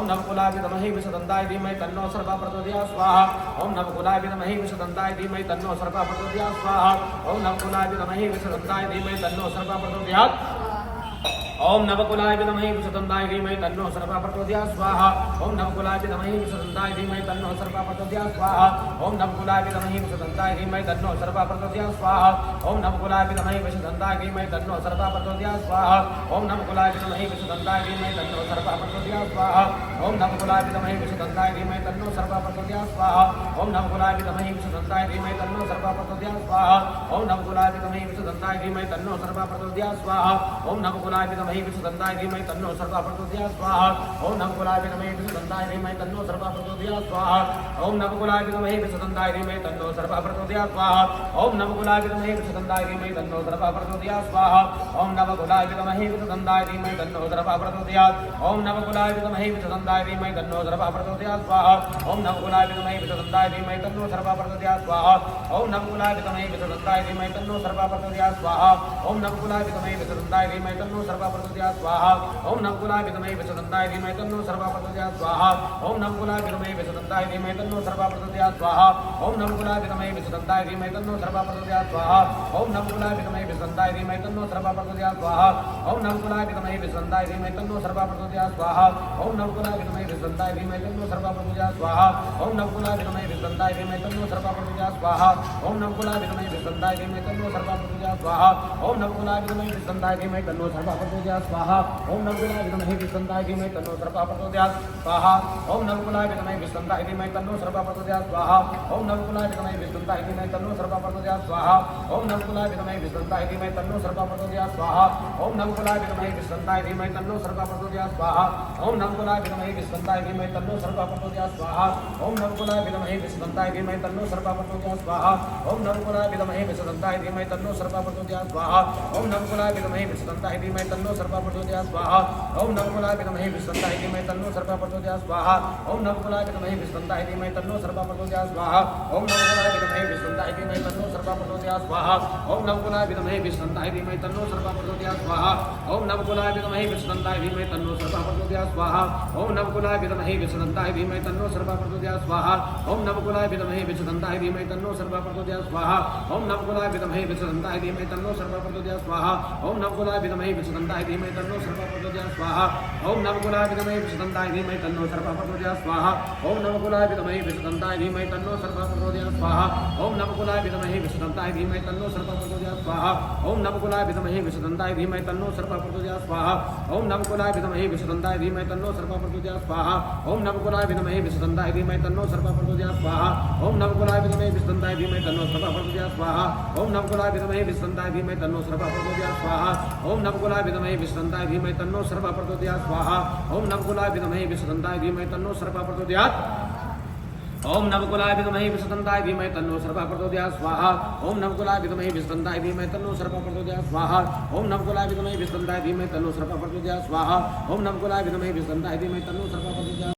ओम नवकुलाय विद्महे विषदन्ताय धीमहि तन्नो सर्पः प्रचोदयात् स्वाहा ओम नवकुलाय विद्महे विषदन्ताय धीमहि तन्नो सर्पः प्रचोदयात् स्वाहा ओम नवकुलाय विद्महे विषदन्ताय धीमहि तन्नो सर्पः प्रचोदयात् ओम नवकुलाय विद्महे विषदन्ताय धीमहि तन्नो सर्पः प्रचोदयात् स्वाहा ओम नवकुलाय विद्महे विषदन्ताय धीमहि तन्नो सर्पः प्रचोदयात् स्वाहा ओम नवकुलाय विद्महे विषदन्ताय धीमहि तन्नो सर्पः प्रचोदयात् स्वाहा ओम नवकुलाय विद्महे विषदन्ताय धीमहि तन्नो सर्पः प्रचोदयात् स्वाहा ओम नवकुलाय विद्महे विषदन्ताय धीमहि तन्नो सर्पः प्रचोदयात् स्वाहा ओम नवकुलाय विद्महे विषदन्ताय धीमहि तन्नो सर्पः प्रचोदयात् स्वाहा ओम नवकुलाय विद्महे विषदन्ताय धीमहि तन्नो सर्पः प्रचोदयात् स्वाहा ओम नवकुलाय विद्महे विषदन्ताय धीमहि तन्नो सर्पः प्रचोदयात् स्वाहा ओम नवकुलाय विद्महे विषदन्ताय धीमहि तन्नो सर्पः प्रचोदयात् स्वाहा ओम नवकुलाय विद्महे विषदन्ताय धीमहि तन्नो सर्पः प्रचोदयात् स्वाहा ओम नवकुलाय विद्महे विषदन्ताय धीमहि तन्नो सर्पः प्रचोदयात् स्वाहा ओम नवकुलाय विद्महे विषदन्ताय धीमहि तन्नो सर्पः प्रचोदयात् स्वाहा ओम नवकुलाय विद्महे विषदन्ताय धीमहि तन्नो सर्पः प्रचोदयात् ओम नवकुलाय विद्महे विषदन्ताय धीमहि तन्नो सर्पः प्रचोदयात् स्वाहा ओम नवकुलाय विद्महे विषदन्ताय धीमहि तन्नो सर्पः प्रचोदयात् स्वाहा ओम नवकुलाय विद्महे विषदन्ताय धीमहि तन्नो सर्पः प्रचोदयात् स्वाहा ओम नवकुलाय विद्महे विषदन्ताय धीमहि तन्नो सर्पः प्रचोदयात् स्वाहा ओम नवकुलाय विद्महे विषदन्ताय धीमहि तन्नो सर्पः प्रचोदयात् स्वाहा ओम नवकुलाय विद्महे विषदन्ताय धीमहि तन्नो सर्पः प्रचोदयात् स्वाहा ओम नवकुलाय विद्महे विषदन्ताय धीमहि तन्नो सर्पः प्रचोदयात् स्वाहा ओम नवकुलाय विद्महे विषदन्ताय धीमहि तन्नो सर्पः प्रचोदयात् स्वाहा ओम नवकुलाय विद्महे विषदन्ताय धीमहि तन्नो सर्पः प्रचोदयात् स्वाहा ओम नवकुलाय विद्महे विषदन्ताय धीमहि तन्नो सर्पः प्रचोदयात् स्वाहा ओम नवकुलाय विद्महे विषदन्ताय धीमहि तन्नो सर्पः प्रचोदयात् स्वाहा ओम नवकुलाय विद्महे विषदन्ताय धीमहि तन्नो सर्पः प्रचोदयात् स्वाहा ओम नवकुलाय विद्महे विषदन्ताय धीमहि तन्नो सर्पः प्रचोदयात् स्वाहा ओम नवकुलाय विद्महे विषदन्ताय धीमहि तन्नो सर्पः प्रचोदयात् स्वाहा ओम नवकुलाय विद्महे विषदन्ताय धीमहि तन्नो सर्पः प्रचोदयात् स्वाहा ओम नवकुलाय विद्महे विषदन्ताय धीमहि तन्नो सर्पः प्रचोदयात् स्वाहा ओम नवकुलाय विद्महे विषदन्ताय धीमहि तन्नो सर्पः प्रचोदयात् स्वाहा ओम नवकुलाय विद्महे विषदन्ताय धीमहि तन्नो सर्पः प्रचोदयात् स्वाहा ओम नवकुलाय विद्महे विषदन्ताय धीमहि तन्नो सर्पः प्रचोदयात् स्वाहा ओम नवकुलाय विद्महे विषदन्ताय धीमहि तन्नो सर्पः प्रचोदयात् स्वाहा ओम नवकुलाय विद्महे विषदन्ताय धीमहि तन्नो सर्पः प्रचोदयात् स्वाहा ओम नवकुलाय विद्महे विषदन्ताय धीमहि तन्नो सर्पः प्रचोदयात् स्वाहा ओम नवकुलाय विद्महे विषदन्ताय धीमहि तन्नो सर्पः प्रचोदयात् स्वाहा ओम नवकुलाय विद्महे विषदन्ताय धीमहि तन्नो सर्पः प्रचोदयात् स्वाहा ओम नवकुलाय विद्महे विषदन्ताय धीमहि तन्नो सर्पः प्रचोदयात् स्वाहा ओम नवकुलाय विद्महे विषदन्ताय धीमहि तन्नो सर्पः प्रचोदयात् स्वाहा ओम नवकुलाय विद्महे विषदन्ताय धीमहि तन्नो सर्पः प्रचोदयात् स्वाहा ओम नवकुलाय विद्महे विषदन्ताय धीमहि तन्नो सर्पः प्रचोदयात् स्वाहा ओम नवकुलाय विद्महे विषदन्ताय धीमहि तन्नो सर्पः प्रचोदयात् स्वाहा ओम नवकुलाय विद्महे विषदन्ताय धीमहि तन्नो सर्पः प्रचोदयात् स्वाहा ओम नवकुलाय विद्महे विषदन्ताय धीमहि तन्नो सर्पः प्रचोदयात् स्वाहा ओम नवकुलाय विद्महे विषदन्ताय धीमहि तन्नो सर्पः प्रचोदयात् स्वाहा ओम नवकुलाय विद्महे विषदन्ताय धीमहि तन्नो सर्पः प्रचोदयात् स्वाहा ओम नवकुलाय विद्महे विषदन्ताय धीमहि तन्नो सर्पः प्रचोदयात् स्वाहा ओम नवकुलाय विद्महे विषदन्ताय धीमहि तन्नो सर्पः प्रचोदयात् स्वाहा ओम नवकुलाय विद्महे विषदन्ताय धीमहि तन्नो सर्पः प्रचोदयात् स्वाहा ओम नवकुलाय विद्महे विषदन्ताय धीमहि तन्नो सर्पः प्रचोदयात् स्वाहा ओम नवकुलाय विद्महे विषदन्ताय धीमहि तन्नो सर्पः प्रचोदयात् स्वाहा ओम नवकुलाय विद्महे विषदन्ताय धीमहि तन्नो सर्पः प्रचोदयात् स्वाहा ओम नवकुलाय विद्महे विषदन्ताय धीमहि तन्नो सर्पः प्रचोदयात् स्वाहा ओम नवकुलाय विद्महे विषदन्ताय धीमहि तन्नो सर्पः प्रचोदयात् ओम नवकुलाय विद्महे विषदन्ताय धीमहि तन्नो सर्पः प्रचोदयात् स्वाहा ओम नवकुलाय विद्महे विषदन्ताय धीमहि तन्नो सर्पः प्रचोदयात् स्वाहा ओम नवकुलाय विद्महे विषदन्ताय धीमहि तन्नो सर्पः प्रचोदयात् स्वाहा ओम नवकुलाय विद्महे विषदन्ताय धीमहि तन्नो सर्पः प्रचोदयात्